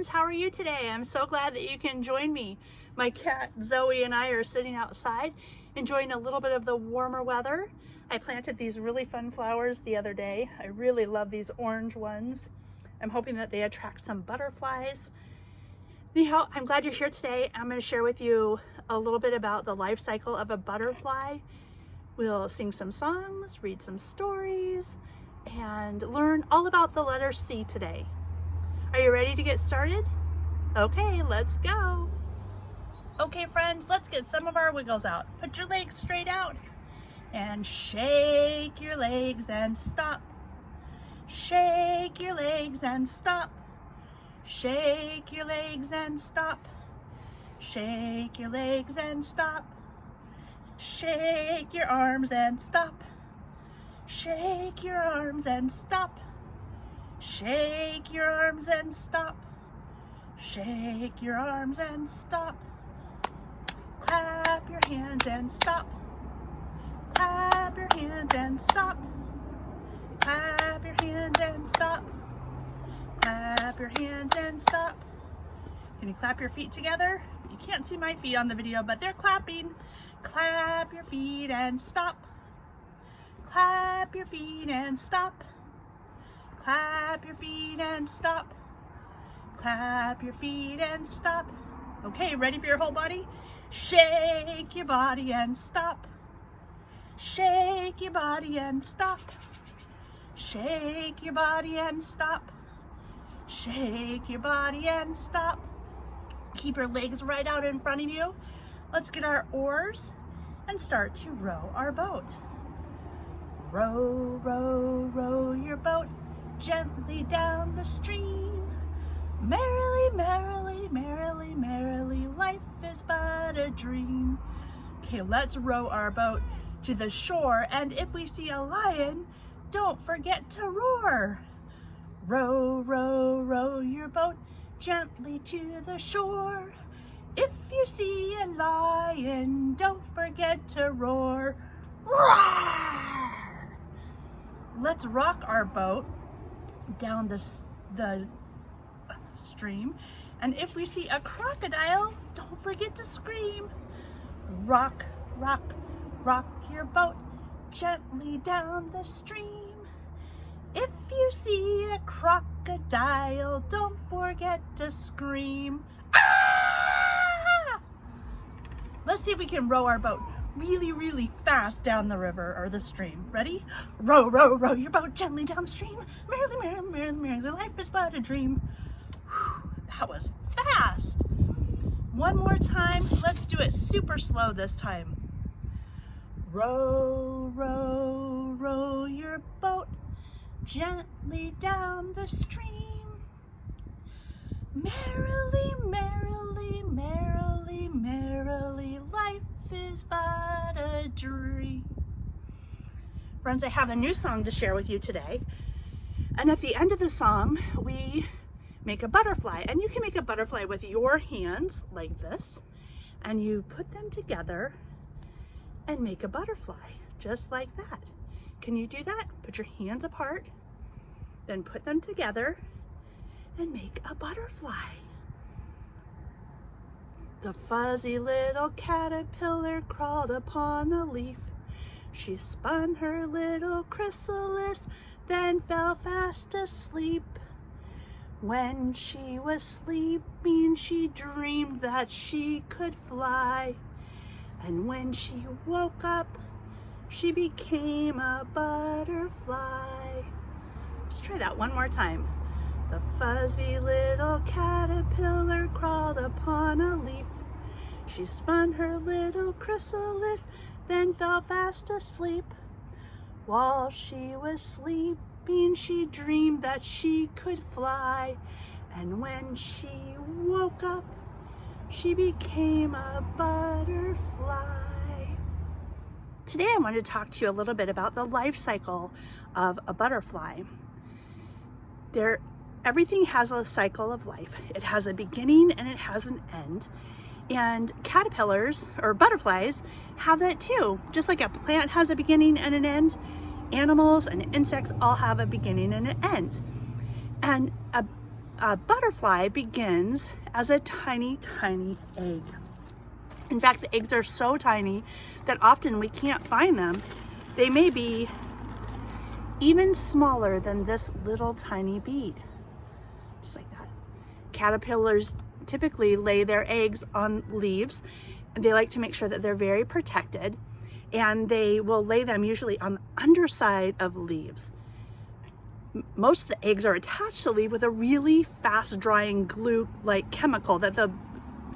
friends, how are you today? I'm so glad that you can join me. My cat Zoe and I are sitting outside enjoying a little bit of the warmer weather. I planted these really fun flowers the other day. I really love these orange ones. I'm hoping that they attract some butterflies. Anyhow, I'm glad you're here today. I'm going to share with you a little bit about the life cycle of a butterfly. We'll sing some songs, read some stories, and learn all about the letter C today. Are you ready to get started? Okay, let's go. Okay, friends, let's get some of our wiggles out. Put your legs straight out and shake your legs and stop. Shake your legs and stop. Shake your legs and stop. Shake your legs and stop. Shake your arms and stop. Shake your arms and stop. Shake your arms and stop. Shake your arms and stop. Clap your hands and stop. Clap your hands and stop. Clap your hands and stop. Clap your hands and stop. Can you clap your feet together? You can't see my feet on the video, but they're clapping. Clap your feet and stop. Clap your feet and stop. Clap your feet and stop. Clap your feet and stop. Okay, ready for your whole body? Shake your body and stop. Shake your body and stop. Shake your body and stop. Shake your body and stop. Keep your legs right out in front of you. Let's get our oars and start to row our boat. Row, row, row your boat gently down the stream. Merrily, merrily, merrily, merrily, life is but a dream. Okay, let's row our boat to the shore, and if we see a lion, don't forget to roar. Row, row, row your boat gently to the shore. If you see a lion, don't forget to roar. Roar! Let's rock our boat down the stream, and if we see a crocodile, don't forget to scream. Rock, rock, rock your boat gently down the stream. If you see a crocodile, don't forget to scream. Ah! Let's see if we can row our boat really, really fast down the river or the stream. Ready? Row, row, row your boat gently down the stream. Merrily, merrily, merrily, merrily, life is but a dream. Whew, that was fast. One more time. Let's do it super slow this time. Row, row, row your boat gently down the stream. Merrily, merrily, merrily, merrily, life is but a dream. Friends, I have a new song to share with you today. And at the end of the song, we make a butterfly. And you can make a butterfly with your hands like this. And you put them together and make a butterfly just like that. Can you do that? Put your hands apart, then put them together and make a butterfly. The fuzzy little caterpillar crawled upon a leaf. She spun her little chrysalis, then fell fast asleep. When she was sleeping, she dreamed that she could fly. And when she woke up, she became a butterfly. Let's try that one more time. The fuzzy little caterpillar crawled upon a leaf. She spun her little chrysalis, then fell fast asleep. While she was sleeping, she dreamed that she could fly. And when she woke up, she became a butterfly. Today I want to talk to you a little bit about the life cycle of a butterfly. Everything has a cycle of life. It has a beginning and it has an end. And caterpillars or butterflies have that too. Just like a plant has a beginning and an end, animals and insects all have a beginning and an end. And a a butterfly begins as a tiny, tiny egg. In fact, the eggs are so tiny that often we can't find them. They may be even smaller than this little tiny bead, just like that. Caterpillars typically lay their eggs on leaves, and they like to make sure that they're very protected, and they will lay them usually on the underside of leaves. Most of the eggs are attached to the leaf with a really fast drying glue-like chemical that the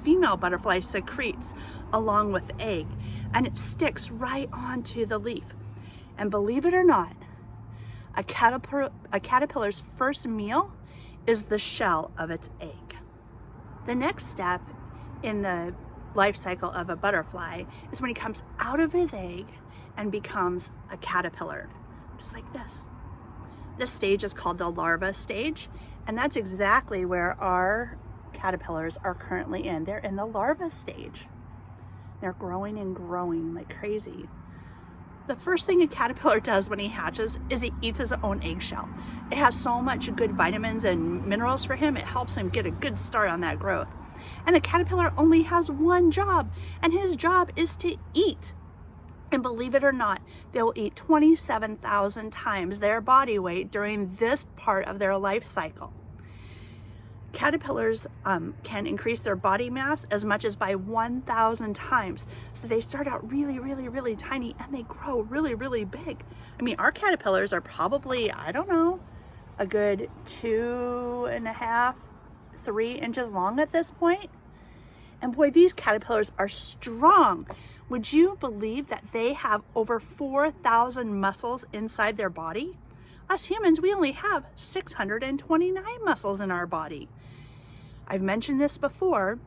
female butterfly secretes along with the egg, and it sticks right onto the leaf. And believe it or not, a caterpillar's first meal is the shell of its egg. The next step in the life cycle of a butterfly is when he comes out of his egg and becomes a caterpillar, just like this. This stage is called the larva stage, and that's exactly where our caterpillars are currently in. They're in the larva stage. They're growing and growing like crazy. The first thing a caterpillar does when he hatches is he eats his own eggshell. It has so much good vitamins and minerals for him, it helps him get a good start on that growth. And the caterpillar only has one job, and his job is to eat. And believe it or not, they'll eat 27,000 times their body weight during this part of their life cycle. Caterpillars can increase their body mass as much as by 1,000 times. So they start out really, really, really tiny, and they grow really, really big. I mean, our caterpillars are probably, I don't know, a good 2.5, 3 inches long at this point. And boy, these caterpillars are strong. Would you believe that they have over 4,000 muscles inside their body? Us humans, we only have 629 muscles in our body. I've mentioned this before.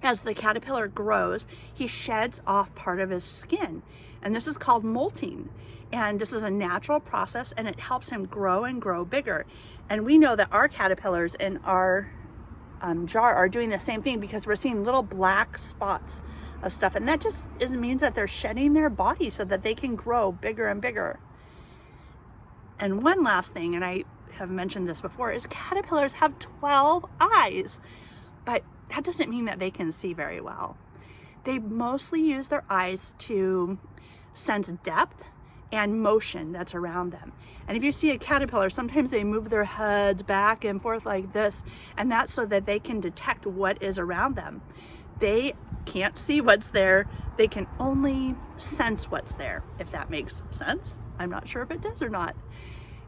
As the caterpillar grows, he sheds off part of his skin, and this is called molting. And this is a natural process, and it helps him grow and grow bigger. And we know that our caterpillars in our jar are doing the same thing, because we're seeing little black spots of stuff, and that just means that they're shedding their body so that they can grow bigger and bigger. And one last thing, and I have mentioned this before, is caterpillars have 12 eyes, but that doesn't mean that they can see very well. They mostly use their eyes to sense depth and motion that's around them. And if you see a caterpillar, sometimes they move their heads back and forth like this, and that's so that they can detect what is around them. They can't see what's there, they can only sense what's there, if that makes sense. I'm not sure if it does or not.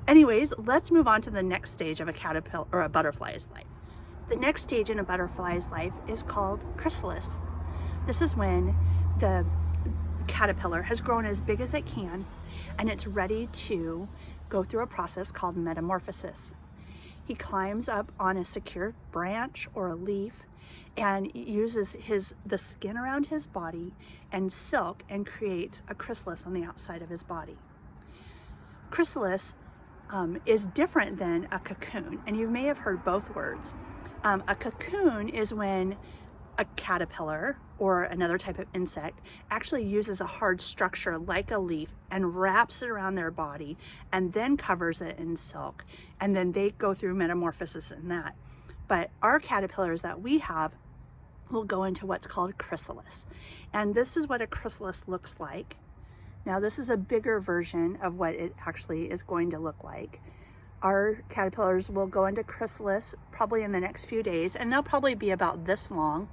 Anyways, let's move on to the next stage of a caterpillar or a butterfly's life. The next stage in a butterfly's life is called chrysalis. This is when the caterpillar has grown as big as it can, and it's ready to go through a process called metamorphosis. He climbs up on a secure branch or a leaf and uses the skin around his body and silk and create a chrysalis on the outside of his body. Chrysalis is different than a cocoon, and you may have heard both words. A cocoon is when a caterpillar or another type of insect actually uses a hard structure like a leaf and wraps it around their body and then covers it in silk, and then they go through metamorphosis in that. But our caterpillars that we have will go into what's called chrysalis, and this is what a chrysalis looks like. Now, this is a bigger version of what it actually is going to look like. Our caterpillars will go into chrysalis probably in the next few days, and they'll probably be about this long,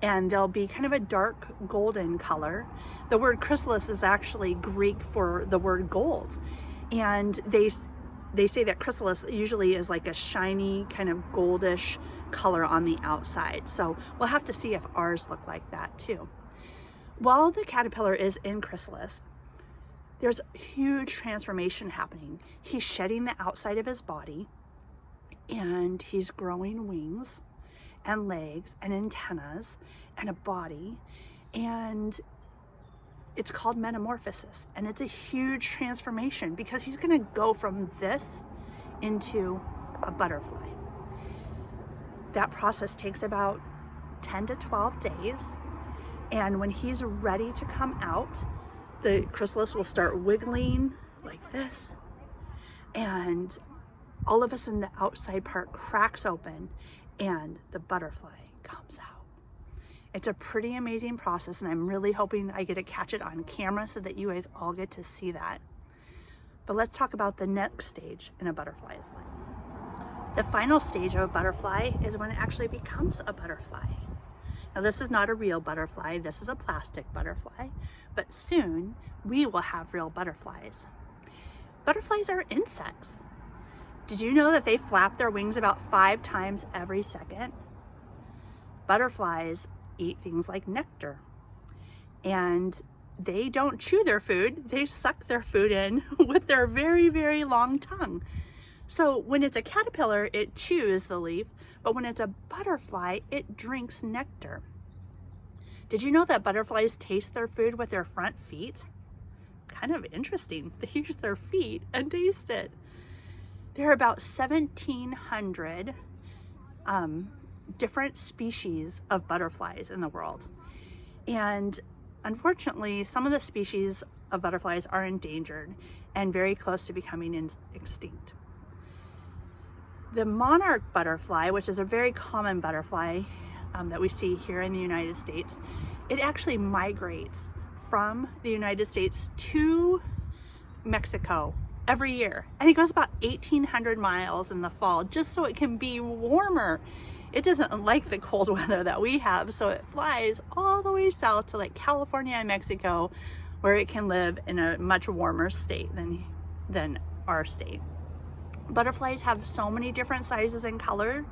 and they'll be kind of a dark golden color. The word chrysalis is actually Greek for the word gold, and they say that chrysalis usually is like a shiny kind of goldish color on the outside. So we'll have to see if ours look like that too. While the caterpillar is in chrysalis, there's a huge transformation happening. He's shedding the outside of his body, and he's growing wings and legs and antennas and a body, and it's called metamorphosis. And it's a huge transformation because he's gonna go from this into a butterfly. That process takes about 10 to 12 days, and when he's ready to come out, the chrysalis will start wiggling like this, and all of a sudden the outside part cracks open and the butterfly comes out. It's a pretty amazing process, and I'm really hoping I get to catch it on camera so that you guys all get to see that. But let's talk about the next stage in a butterfly's life. The final stage of a butterfly is when it actually becomes a butterfly. Now, this is not a real butterfly, this is a plastic butterfly, but soon we will have real butterflies. Butterflies are insects. Did you know that they flap their wings about 5 times every second? Butterflies eat things like nectar, and they don't chew their food, they suck their food in with their very, very long tongue. So when it's a caterpillar, it chews the leaf, but when it's a butterfly, it drinks nectar. Did you know that butterflies taste their food with their front feet? Kind of interesting. They use their feet and taste it. There are about 1,700 different species of butterflies in the world. And unfortunately, some of the species of butterflies are endangered and very close to becoming extinct. The monarch butterfly, which is a very common butterfly that we see here in the United States, it actually migrates from the United States to Mexico every year. And it goes about 1,800 miles in the fall just so it can be warmer. It doesn't like the cold weather that we have, so it flies all the way south to like California and Mexico, where it can live in a much warmer state than our state. Butterflies have so many different sizes and colors.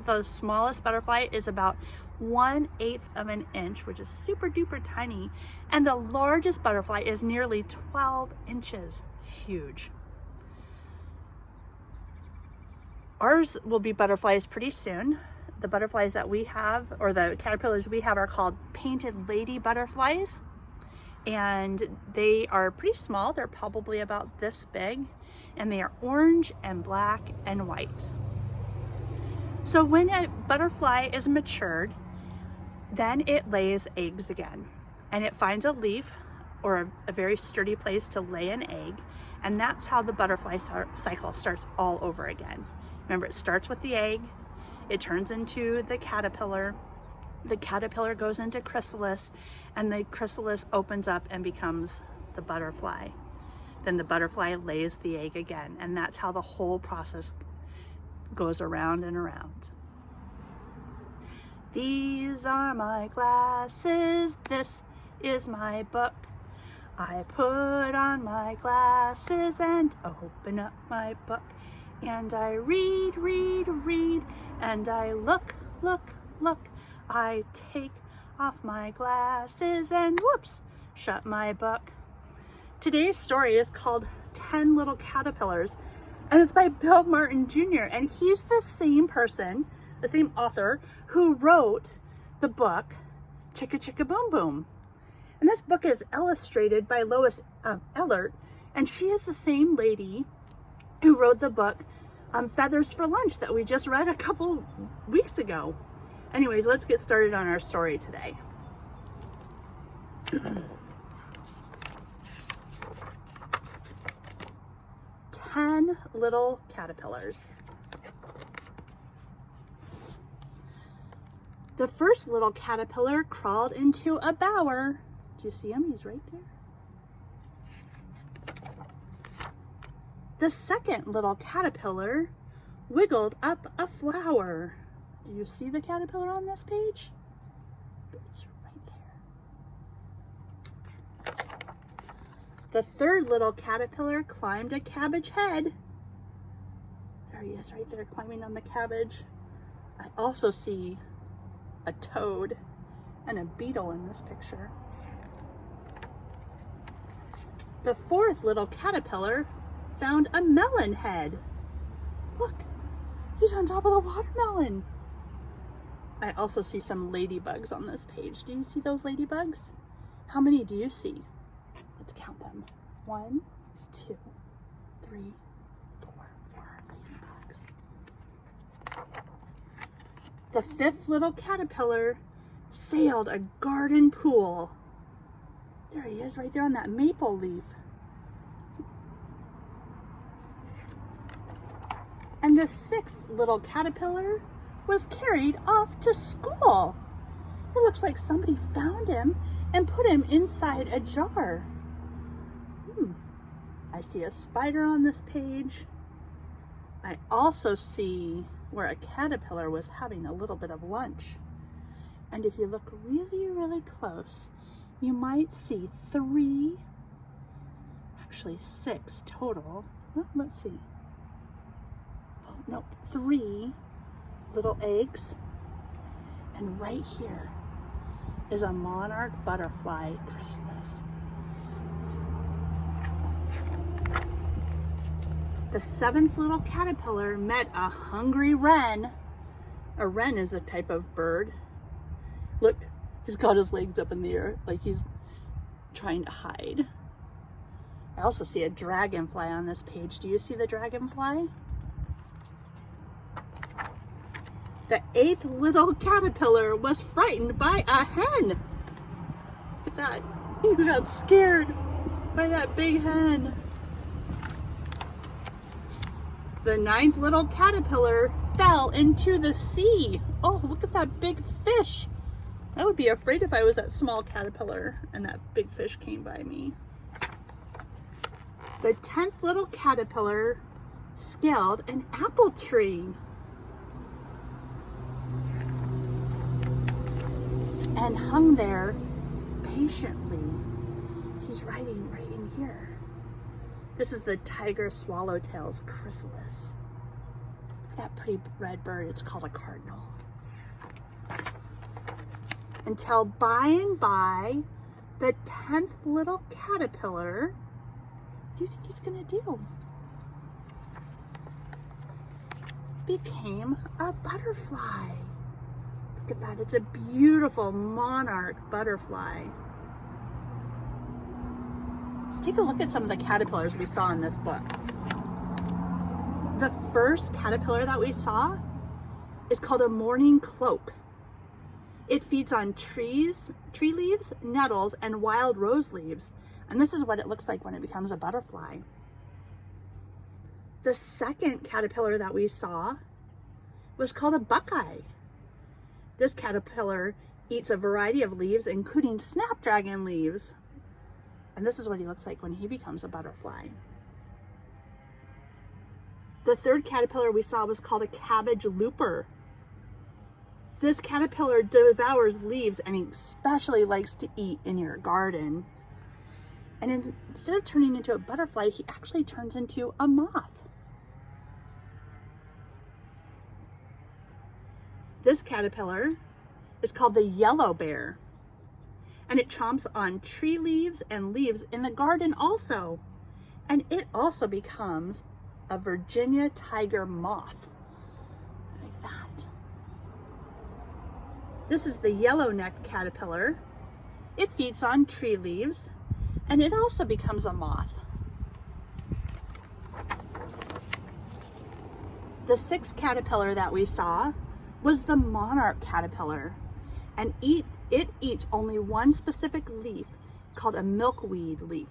The smallest butterfly is about 1/8 of an inch, which is super duper tiny, and the largest butterfly is nearly 12 inches. Huge. Ours will be butterflies pretty soon. The butterflies that we have, or the caterpillars we have, are called painted lady butterflies, and they are pretty small. They're probably about this big, and they are orange and black and white. So when a butterfly is matured, then it lays eggs again, and it finds a leaf or a very sturdy place to lay an egg, and that's how the butterfly cycle starts all over again. Remember, it starts with the egg, it turns into the caterpillar goes into chrysalis, and the chrysalis opens up and becomes the butterfly. Then the butterfly lays the egg again, and that's how the whole process goes around and around. These are my glasses, this is my book. I put on my glasses and open up my book, and I read, read, read, and I look, look, look. I take off my glasses and whoops, shut my book. Today's story is called 10 Little Caterpillars, and it's by Bill Martin Jr. And he's the same person, the same author, who wrote the book Chicka Chicka Boom Boom. And this book is illustrated by Lois Ehlert, and she is the same lady who wrote the book Feathers for Lunch that we just read a couple weeks ago. Anyways, let's get started on our story today. 10 little caterpillars. The first little caterpillar crawled into a bower. Do you see him? He's right there. The second little caterpillar wiggled up a flower. Do you see the caterpillar on this page? It's right there. The third little caterpillar climbed a cabbage head. There he is right there climbing on the cabbage. I also see a toad and a beetle in this picture. The fourth little caterpillar found a melon head. Look, he's on top of the watermelon. I also see some ladybugs on this page. Do you see those ladybugs? How many do you see? Let's count them. 1, 2, 3, 4 ladybugs. The fifth little caterpillar sailed a garden pool. There he is, right there on that maple leaf. the 6th little caterpillar was carried off to school. It looks like somebody found him and put him inside a jar. I see a spider on this page. I also see where a caterpillar was having a little bit of lunch. And if you look really, really close, you might see 3, actually 6 total. Well, let's see. Oh, nope, 3 little eggs. And right here is a monarch butterfly chrysalis. The 7th little caterpillar met a hungry wren. A wren is a type of bird. Look, he's got his legs up in the air like he's trying to hide. I also see a dragonfly on this page. Do you see the dragonfly? The 8th little caterpillar was frightened by a hen. Look at that. He got scared by that big hen. The 9th little caterpillar fell into the sea. Oh, look at that big fish. I would be afraid if I was that small caterpillar and that big fish came by me. The 10th little caterpillar scaled an apple tree and hung there patiently. He's writing right in here. This is the tiger swallowtail's chrysalis. Look at that pretty red bird. It's called a cardinal. Until by and by, the 10th little caterpillar, what do you think he's gonna do? Became a butterfly. Look at that, it's a beautiful monarch butterfly. Let's take a look at some of the caterpillars we saw in this book. The first caterpillar that we saw is called a mourning cloak. It feeds on tree leaves, nettles, and wild rose leaves. And this is what it looks like when it becomes a butterfly. The second caterpillar that we saw was called a buckeye. This caterpillar eats a variety of leaves, including snapdragon leaves. And this is what he looks like when he becomes a butterfly. The third caterpillar we saw was called a cabbage looper. This caterpillar devours leaves and he especially likes to eat in your garden. And instead of turning into a butterfly, he actually turns into a moth. This caterpillar is called the yellow bear. And it chomps on tree leaves and leaves in the garden also. And it also becomes a Virginia tiger moth. Like that. This is the yellow-necked caterpillar. It feeds on tree leaves, and it also becomes a moth. The 6th caterpillar that we saw was the monarch caterpillar, and it eats only one specific leaf called a milkweed leaf.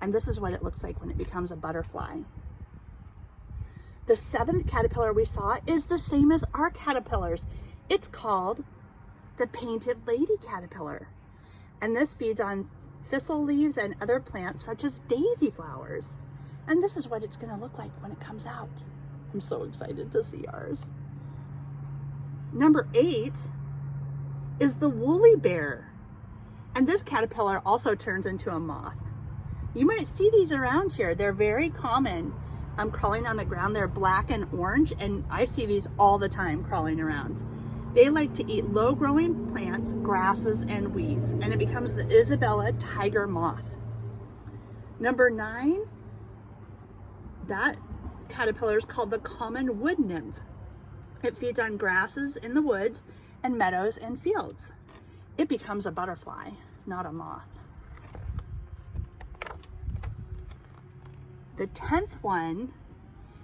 And this is what it looks like when it becomes a butterfly. The 7th caterpillar we saw is the same as our caterpillars. It's called the painted lady caterpillar. And this feeds on thistle leaves and other plants such as daisy flowers. And this is what it's going to look like when it comes out. I'm so excited to see ours. Number 8 is the woolly bear. And this caterpillar also turns into a moth. You might see these around here. They're very common. Crawling on the ground. They're black and orange, and I see these all the time crawling around. They like to eat low-growing plants, grasses, and weeds, and it becomes the Isabella tiger moth. Number 9, that caterpillar is called the common wood nymph. It feeds on grasses in the woods and meadows and fields. It becomes a butterfly, not a moth. The 10th one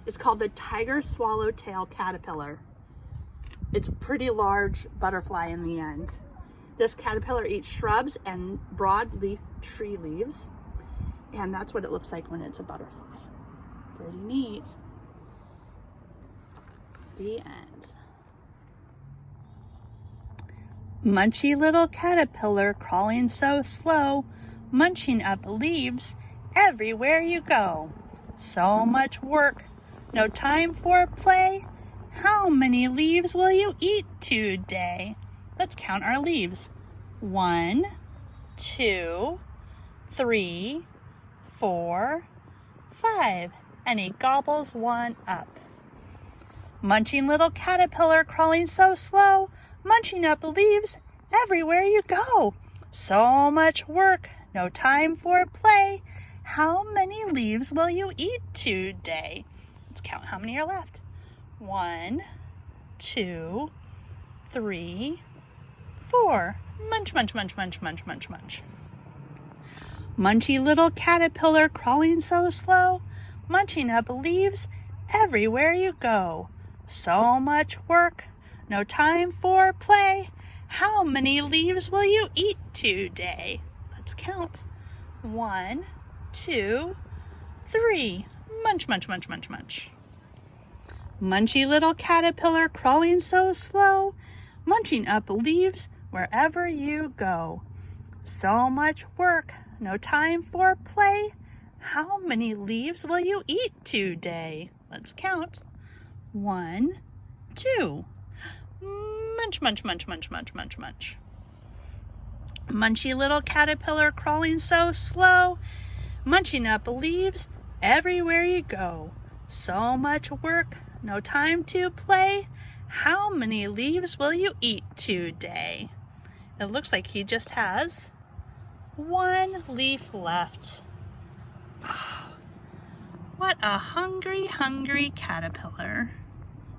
is called the tiger swallowtail caterpillar. It's a pretty large butterfly in the end. This caterpillar eats shrubs and broadleaf tree leaves, and that's what it looks like when it's a butterfly. Pretty neat. The end. Munchy little caterpillar crawling so slow, munching up leaves everywhere you go. So much work, no time for play. How many leaves will you eat today? Let's count our leaves. 1, 2, 3, 4, 5. And he gobbles one up. Munching little caterpillar crawling so slow, munching up leaves everywhere you go. So much work, no time for play. How many leaves will you eat today? Let's count how many are left. 1, 2, 3, 4. Munch, munch, munch, munch, munch, munch, munch. Munchy little caterpillar crawling so slow, munching up leaves everywhere you go. So much work, no time for play. How many leaves will you eat today? Let's count. 1, 2, 3. Munch, munch, munch, munch, munch. Munchy little caterpillar crawling so slow, munching up leaves wherever you go. So much work, no time for play. How many leaves will you eat today? Let's count. 1, 2. Munch, munch, munch, munch, munch, munch, munch. Munchy little caterpillar crawling so slow, munching up leaves everywhere you go. So much work, no time to play. How many leaves will you eat today? It looks like he just has 1 leaf left. What a hungry, hungry caterpillar.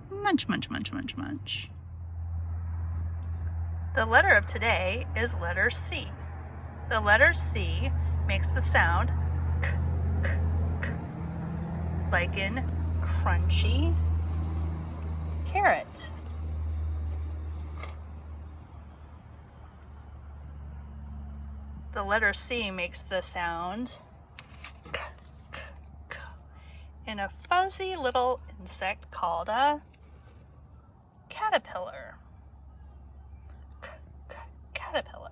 Munch, munch, munch, munch, munch. The letter of today is letter C. The letter C makes the sound k, k, k, like in crunchy carrot. The letter C makes the sound k, k, k, in a fuzzy little insect called a caterpillar. K, k, caterpillar.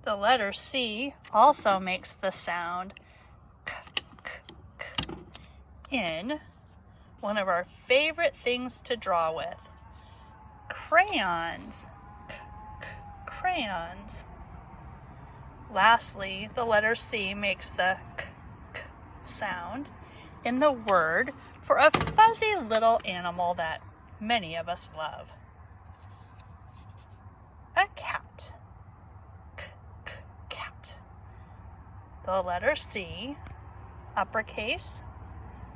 The letter C also makes the sound k, k, k, in one of our favorite things to draw with, crayons. K, k, crayons. Lastly, the letter C makes the k, k sound in the word for a fuzzy little animal that many of us love. A cat. K, k, cat. The letter C, uppercase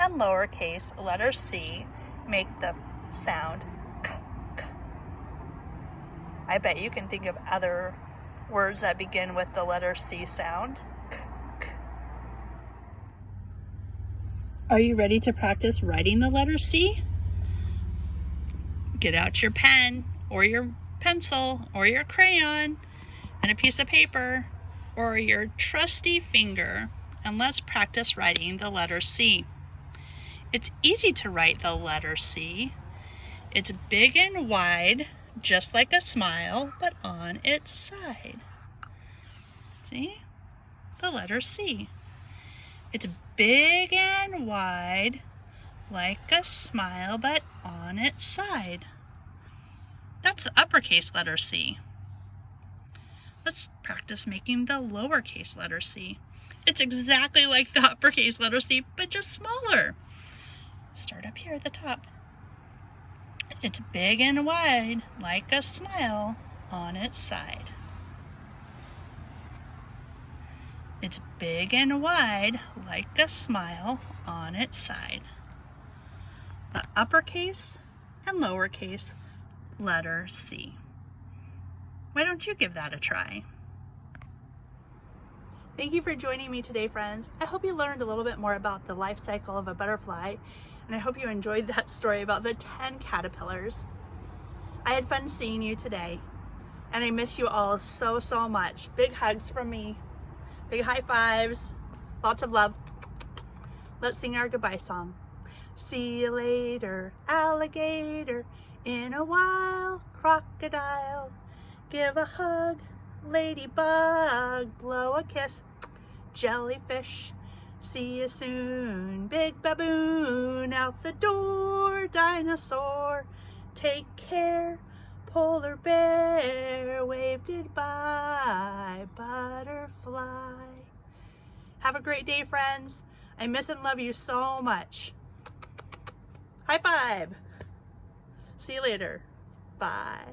and lowercase letter C, make the sound k, k. I bet you can think of other words that begin with the letter C sound. K, k. Are you ready to practice writing the letter C? Get out your pen or your pencil or your crayon and a piece of paper or your trusty finger, and let's practice writing the letter C. It's easy to write the letter C. It's big and wide, just like a smile, but on its side. See? The letter C. It's big and wide, like a smile, but on its side. That's the uppercase letter C. Let's practice making the lowercase letter C. It's exactly like the uppercase letter C, but just smaller. Start up here at the top. It's big and wide, like a smile on its side. It's big and wide, like a smile on its side. The uppercase and lowercase letter C. Why don't you give that a try? Thank you for joining me today, friends. I hope you learned a little bit more about the life cycle of a butterfly, and I hope you enjoyed that story about the 10 caterpillars. I had fun seeing you today, and I miss you all so, so much. Big hugs from me, big high fives, lots of love. Let's sing our goodbye song. See you later, alligator. In a while, crocodile. Give a hug, ladybug. Blow a kiss, jellyfish. See you soon, big baboon. Out the door, dinosaur. Take care, polar bear. Wave goodbye, butterfly. Have a great day, friends. I miss and love you so much. High five. See you later. Bye.